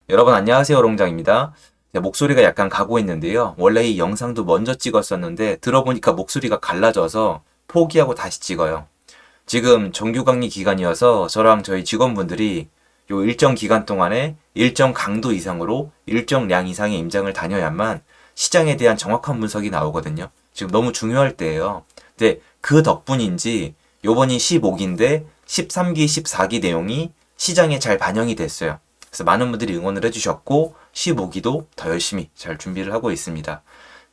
여러분 안녕하세요, 롱장입니다. 목소리가 약간 가고 있는데요. 원래 이 영상도 먼저 찍었었는데 들어보니까 목소리가 갈라져서 포기하고 다시 찍어요. 지금 정규 강의 기간이어서 저랑 저희 직원분들이 요 일정 기간 동안에 일정 강도 이상으로 일정 량 이상의 임장을 다녀야만 시장에 대한 정확한 분석이 나오거든요. 지금 너무 중요할 때예요. 근데 그 덕분인지 요번이 15기인데 13기, 14기 내용이 시장에 잘 반영이 됐어요. 그래서 많은 분들이 응원을 해주셨고 15기도 더 열심히 잘 준비를 하고 있습니다.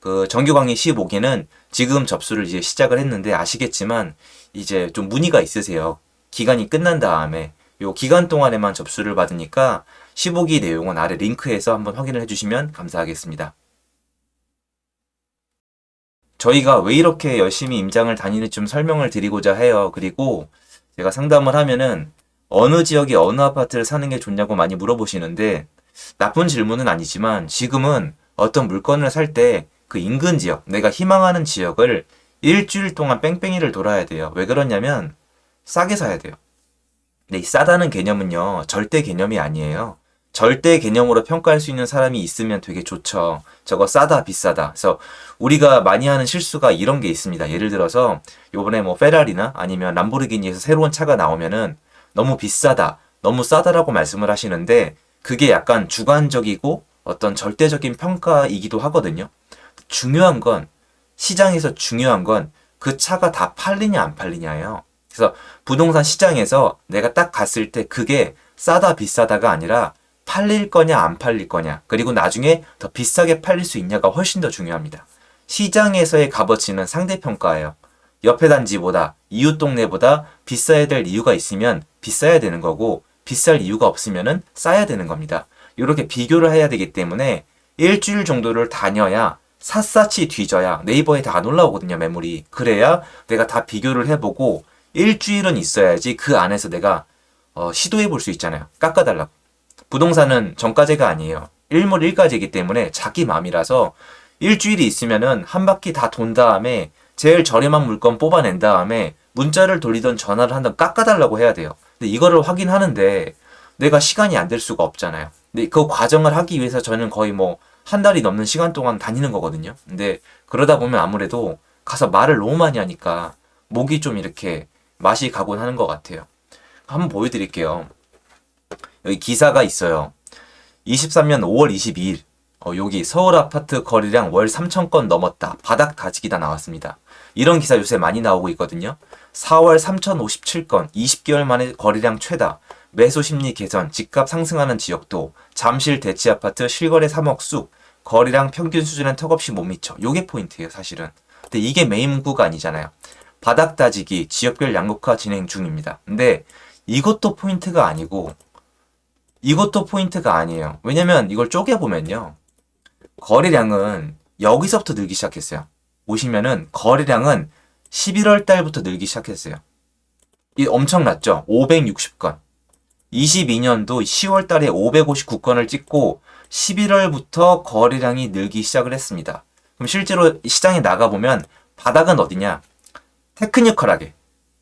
그 정규 강의 15기는 지금 접수를 이제 시작을 했는데 아시겠지만 이제 좀 문의가 있으세요. 기간이 끝난 다음에 요 기간 동안에만 접수를 받으니까 15기 내용은 아래 링크에서 한번 확인을 해주시면 감사하겠습니다. 저희가 왜 이렇게 열심히 임장을 다니는지 좀 설명을 드리고자 해요. 그리고 제가 상담을 하면은 어느 지역에 어느 아파트를 사는 게 좋냐고 많이 물어보시는데 나쁜 질문은 아니지만 지금은 어떤 물건을 살 때 그 인근 지역, 내가 희망하는 지역을 일주일 동안 뺑뺑이를 돌아야 돼요. 왜 그러냐면 싸게 사야 돼요. 근데 이 싸다는 개념은요, 절대 개념이 아니에요. 절대 개념으로 평가할 수 있는 사람이 있으면 되게 좋죠. 저거 싸다, 비싸다. 그래서 우리가 많이 하는 실수가 이런 게 있습니다. 예를 들어서 요번에 뭐 페라리나 아니면 람보르기니에서 새로운 차가 나오면은 너무 비싸다, 너무 싸다라고 말씀을 하시는데 그게 약간 주관적이고 어떤 절대적인 평가이기도 하거든요. 중요한 건 시장에서 중요한 건 그 차가 다 팔리냐 안 팔리냐예요. 그래서 부동산 시장에서 내가 딱 갔을 때 그게 싸다 비싸다가 아니라 팔릴 거냐 안 팔릴 거냐 그리고 나중에 더 비싸게 팔릴 수 있냐가 훨씬 더 중요합니다. 시장에서의 값어치는 상대평가예요. 옆에 단지보다 이웃 동네보다 비싸야 될 이유가 있으면 비싸야 되는 거고 비쌀 이유가 없으면은 싸야 되는 겁니다. 이렇게 비교를 해야 되기 때문에 일주일 정도를 다녀야 샅샅이 뒤져야 네이버에 다 안 올라오거든요, 매물이. 그래야 내가 다 비교를 해보고 일주일은 있어야지 그 안에서 내가 시도해 볼 수 있잖아요. 깎아달라고. 부동산은 정가제가 아니에요. 일몰일가제이기 때문에 자기 맘이라서 일주일이 있으면은 한 바퀴 다 돈 다음에 제일 저렴한 물건 뽑아낸 다음에 문자를 돌리던 전화를 한번 깎아달라고 해야 돼요. 근데 이거를 확인하는데 내가 시간이 안 될 수가 없잖아요. 근데 그 과정을 하기 위해서 저는 거의 뭐 한 달이 넘는 시간 동안 다니는 거거든요. 근데 그러다 보면 아무래도 가서 말을 너무 많이 하니까 목이 좀 이렇게 맛이 가곤 하는 것 같아요. 한번 보여드릴게요. 여기 기사가 있어요. 23년 5월 22일 여기 서울 아파트 거래량 월 3,000건 넘었다. 바닥 다지기다 나왔습니다. 이런 기사 요새 많이 나오고 있거든요. 4월 3,057건, 20개월 만에 거래량 최다. 매수 심리 개선, 집값 상승하는 지역도, 잠실 대치아파트 실거래 3억 쑥, 거래량 평균 수준은 턱없이 못 미쳐. 요게 포인트예요, 사실은. 근데 이게 메인 문구가 아니잖아요. 바닥 다지기, 지역별 양극화 진행 중입니다. 근데 이것도 포인트가 아니고, 이것도 포인트가 아니에요. 왜냐면 이걸 쪼개보면요. 거래량은 여기서부터 늘기 시작했어요. 보시면은 거래량은 11월 달부터 늘기 시작했어요. 이 엄청났죠? 560건. 22년도 10월 달에 559건을 찍고 11월부터 거래량이 늘기 시작을 했습니다. 그럼 실제로 시장에 나가보면 바닥은 어디냐?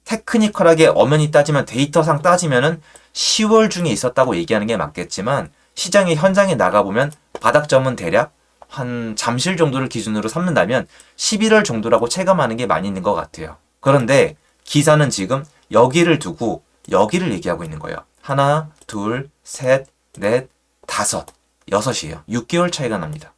테크니컬하게 엄연히 따지면 데이터상 따지면은 10월 중에 있었다고 얘기하는 게 맞겠지만 시장의 현장에 나가보면 바닥점은 대략 한 잠실 정도를 기준으로 삼는다면 11월 정도라고 체감하는 게 많이 있는 것 같아요. 그런데 기사는 지금 여기를 두고 여기를 얘기하고 있는 거예요. 하나, 둘, 셋, 넷, 다섯, 여섯이에요. 6개월 차이가 납니다.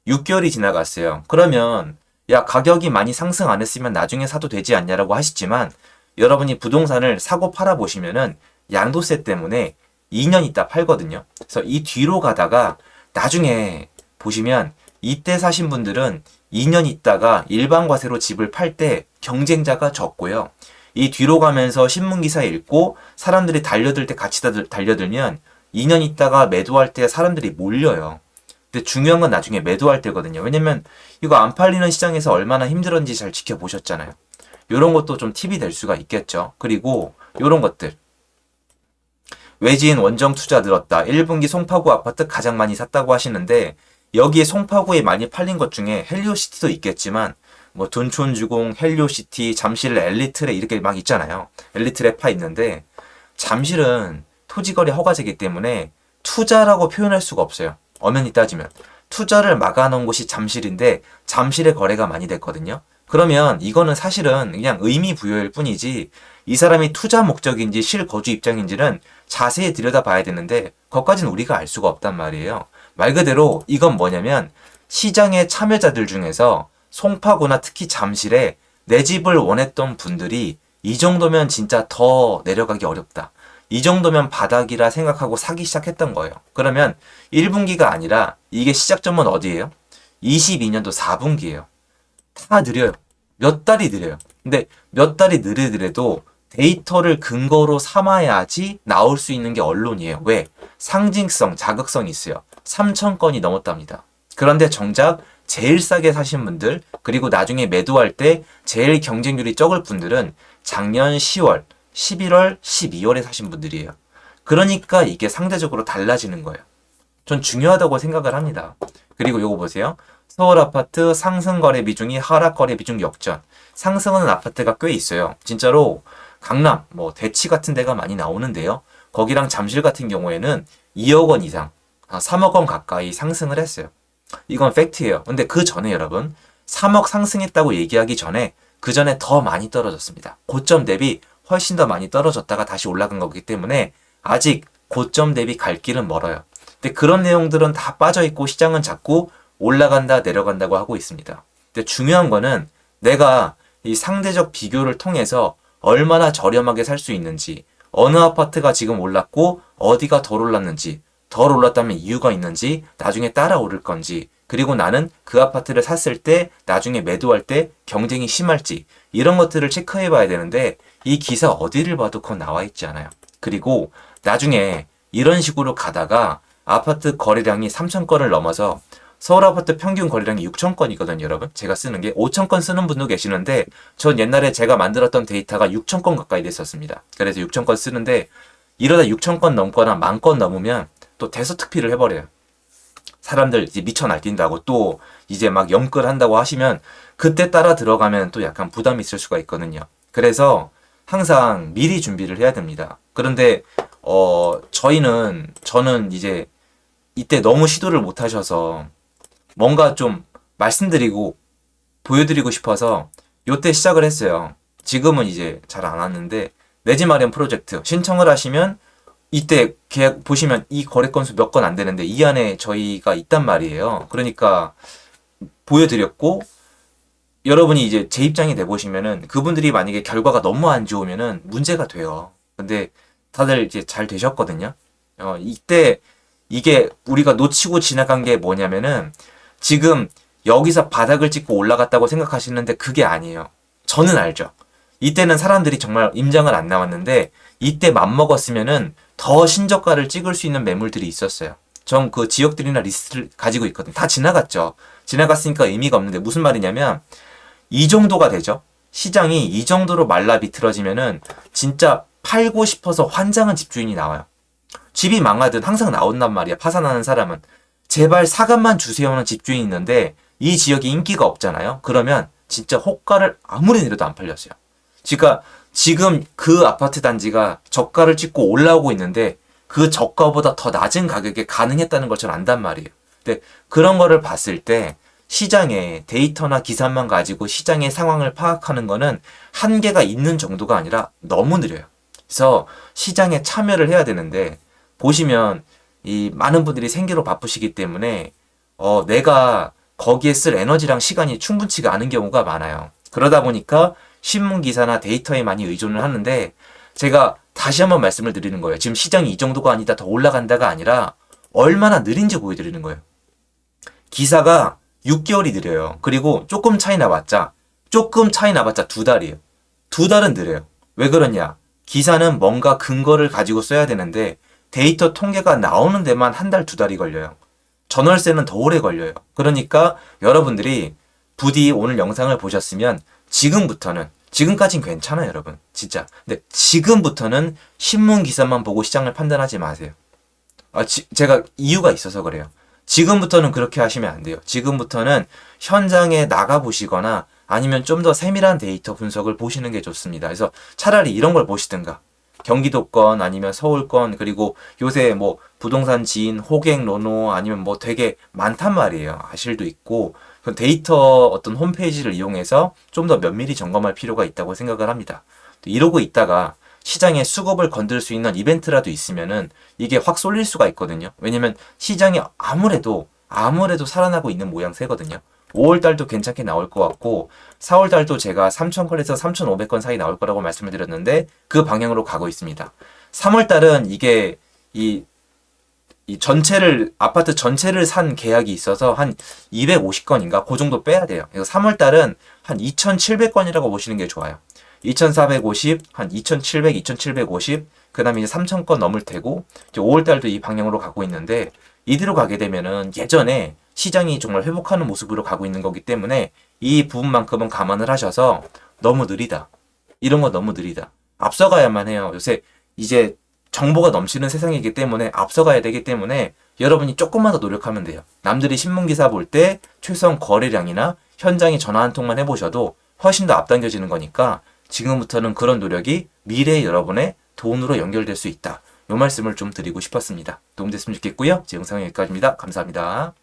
6개월이 지나갔어요. 그러면 야, 가격이 많이 상승 안 했으면 나중에 사도 되지 않냐라고 하시지만 여러분이 부동산을 사고 팔아 보시면은 양도세 때문에 2년 있다 팔거든요. 그래서 이 뒤로 가다가 나중에 보시면 이때 사신 분들은 2년 있다가 일반 과세로 집을 팔 때 경쟁자가 적고요. 이 뒤로 가면서 신문기사 읽고 사람들이 달려들 때 같이 달려들면 2년 있다가 매도할 때 사람들이 몰려요. 근데 중요한 건 나중에 매도할 때거든요. 왜냐면 이거 안 팔리는 시장에서 얼마나 힘들었는지 잘 지켜보셨잖아요. 이런 것도 좀 팁이 될 수가 있겠죠. 그리고 이런 것들. 외지인 원정 투자 늘었다. 1분기 송파구 아파트 가장 많이 샀다고 하시는데 여기에 송파구에 많이 팔린 것 중에 헬리오시티도 있겠지만 뭐 둔촌주공, 헬리오시티, 잠실 엘리트레 이렇게 막 있잖아요. 엘리트레 파 있는데 잠실은 토지거래 허가제이기 때문에 투자라고 표현할 수가 없어요. 엄연히 따지면. 투자를 막아놓은 곳이 잠실인데 잠실의 거래가 많이 됐거든요. 그러면 이거는 사실은 그냥 의미 부여일 뿐이지 이 사람이 투자 목적인지 실거주 입장인지는 자세히 들여다봐야 되는데 그것까지는 우리가 알 수가 없단 말이에요. 말 그대로 이건 뭐냐면 시장의 참여자들 중에서 송파구나 특히 잠실에 내 집을 원했던 분들이 이 정도면 진짜 더 내려가기 어렵다. 이 정도면 바닥이라 생각하고 사기 시작했던 거예요. 그러면 1분기가 아니라 이게 시작점은 어디예요? 22년도 4분기예요. 다 느려요. 몇 달이 느려요. 근데 몇 달이 느리더라도 데이터를 근거로 삼아야지 나올 수 있는 게 언론이에요. 왜? 상징성, 자극성이 있어요. 3,000건이 넘었답니다. 그런데 정작 제일 싸게 사신 분들, 그리고 나중에 매도할 때 제일 경쟁률이 적을 분들은 작년 10월, 11월, 12월에 사신 분들이에요. 그러니까 이게 상대적으로 달라지는 거예요. 전 중요하다고 생각을 합니다. 그리고 요거 보세요. 서울 아파트 상승 거래 비중이 하락 거래 비중 역전. 상승하는 아파트가 꽤 있어요. 진짜로 강남, 뭐 대치 같은 데가 많이 나오는데요. 거기랑 잠실 같은 경우에는 2억 원 이상, 3억 원 가까이 상승을 했어요. 이건 팩트예요. 근데 그 전에 여러분 3억 상승했다고 얘기하기 전에 그 전에 더 많이 떨어졌습니다. 고점 대비 훨씬 더 많이 떨어졌다가 다시 올라간 거기 때문에 아직 고점 대비 갈 길은 멀어요. 근데 그런 내용들은 다 빠져있고 시장은 자꾸 올라간다 내려간다고 하고 있습니다. 근데 중요한 거는 내가 이 상대적 비교를 통해서 얼마나 저렴하게 살 수 있는지, 어느 아파트가 지금 올랐고 어디가 덜 올랐는지, 덜 올랐다면 이유가 있는지, 나중에 따라 오를 건지, 그리고 나는 그 아파트를 샀을 때 나중에 매도할 때 경쟁이 심할지 이런 것들을 체크해 봐야 되는데 이 기사 어디를 봐도 그건 나와 있지 않아요. 그리고 나중에 이런 식으로 가다가 아파트 거래량이 3,000건을 넘어서 서울 아파트 평균 거래량이 6,000건이거든요, 여러분. 제가 쓰는 게 5,000건 쓰는 분도 계시는데 전 옛날에 제가 만들었던 데이터가 6,000건 가까이 됐었습니다. 그래서 6,000건 쓰는데 이러다 6,000건 넘거나 10,000건 넘으면 또 대서특필을 해버려요. 사람들 이제 미쳐 날뛴다고 또 이제 막 염끌 한다고 하시면 그때 따라 들어가면 또 약간 부담이 있을 수가 있거든요. 그래서 항상 미리 준비를 해야 됩니다. 그런데 저는 이제 이때 너무 시도를 못 하셔서 뭔가 좀 말씀드리고 보여드리고 싶어서 요때 시작을 했어요. 지금은 이제 잘 안 왔는데 내 집 마련 프로젝트 신청을 하시면 이때 계약 보시면 이 거래 건수 몇 건 안 되는데 이 안에 저희가 있단 말이에요. 그러니까 보여드렸고 여러분이 이제 제 입장이 돼 보시면은 그분들이 만약에 결과가 너무 안 좋으면은 문제가 돼요. 근데 다들 이제 잘 되셨거든요. 이때 이게 우리가 놓치고 지나간 게 뭐냐면은 지금 여기서 바닥을 찍고 올라갔다고 생각하시는데 그게 아니에요. 저는 알죠. 이때는 사람들이 정말 임장을 안 나왔는데 이때 맘먹었으면은 더 신저가를 찍을 수 있는 매물들이 있었어요. 전 그 지역들이나 리스트를 가지고 있거든요. 다 지나갔죠. 지나갔으니까 의미가 없는데 무슨 말이냐면 이 정도가 되죠. 시장이 이 정도로 말라 비틀어지면은 진짜 팔고 싶어서 환장한 집주인이 나와요. 집이 망하든 항상 나온단 말이야. 파산하는 사람은. 제발 사감만 주세요는 집주인이 있는데 이 지역이 인기가 없잖아요. 그러면 진짜 호가를 아무리 내려도 안 팔렸어요. 그러니까 지금 그 아파트 단지가 저가를 찍고 올라오고 있는데 그 저가보다 더 낮은 가격에 가능했다는 걸 전 안단 말이에요. 근데 그런 거를 봤을 때 시장에 데이터나 기사만 가지고 시장의 상황을 파악하는 거는 한계가 있는 정도가 아니라 너무 느려요. 그래서 시장에 참여를 해야 되는데 보시면 이 많은 분들이 생계로 바쁘시기 때문에 내가 거기에 쓸 에너지랑 시간이 충분치가 않은 경우가 많아요. 그러다 보니까 신문 기사나 데이터에 많이 의존을 하는데 제가 다시 한번 말씀을 드리는 거예요. 지금 시장이 이 정도가 아니다 더 올라간다가 아니라 얼마나 느린지 보여드리는 거예요. 기사가 6개월이 느려요. 그리고 조금 차이 나봤자 2달이에요. 2달은 느려요. 왜 그러냐? 기사는 뭔가 근거를 가지고 써야 되는데 데이터 통계가 나오는 데만 한 달, 2달이 걸려요. 전월세는 더 오래 걸려요. 그러니까 여러분들이 부디 오늘 영상을 보셨으면 지금까진 괜찮아요, 여러분. 진짜. 근데 지금부터는 신문 기사만 보고 시장을 판단하지 마세요. 제가 이유가 있어서 그래요. 지금부터는 그렇게 하시면 안 돼요. 지금부터는 현장에 나가보시거나 아니면 좀 더 세밀한 데이터 분석을 보시는 게 좋습니다. 그래서 차라리 이런 걸 보시든가. 경기도권 아니면 서울권 그리고 요새 뭐 부동산 지인, 호갱, 로노 아니면 뭐 되게 많단 말이에요. 아실도 있고 그 데이터 어떤 홈페이지를 이용해서 좀 더 면밀히 점검할 필요가 있다고 생각을 합니다. 이러고 있다가 시장에 수급을 건들 수 있는 이벤트라도 있으면은 이게 확 쏠릴 수가 있거든요. 왜냐면 시장이 아무래도 살아나고 있는 모양새거든요. 5월 달도 괜찮게 나올 것 같고 4월 달도 제가 3,000건에서 3,500건 사이 나올 거라고 말씀을 드렸는데 그 방향으로 가고 있습니다. 3월 달은 이게 이 아파트 전체를 산 계약이 있어서 한 250건인가? 그 정도 빼야 돼요. 그래서 3월 달은 한 2,700건이라고 보시는 게 좋아요. 2,450, 한 2,700, 2,750, 그 다음에 이제 3,000건 넘을 테고, 이제 5월 달도 이 방향으로 가고 있는데, 이대로 가게 되면은 예전에 시장이 정말 회복하는 모습으로 가고 있는 거기 때문에 이 부분만큼은 감안을 하셔서 너무 느리다. 이런 거 너무 느리다. 앞서가야만 해요. 요새 이제 정보가 넘치는 세상이기 때문에 앞서가야 되기 때문에 여러분이 조금만 더 노력하면 돼요. 남들이 신문기사 볼 때 최소한 거래량이나 현장에 전화 한 통만 해보셔도 훨씬 더 앞당겨지는 거니까 지금부터는 그런 노력이 미래의 여러분의 돈으로 연결될 수 있다. 이 말씀을 좀 드리고 싶었습니다. 도움됐으면 좋겠고요. 제 영상은 여기까지입니다. 감사합니다.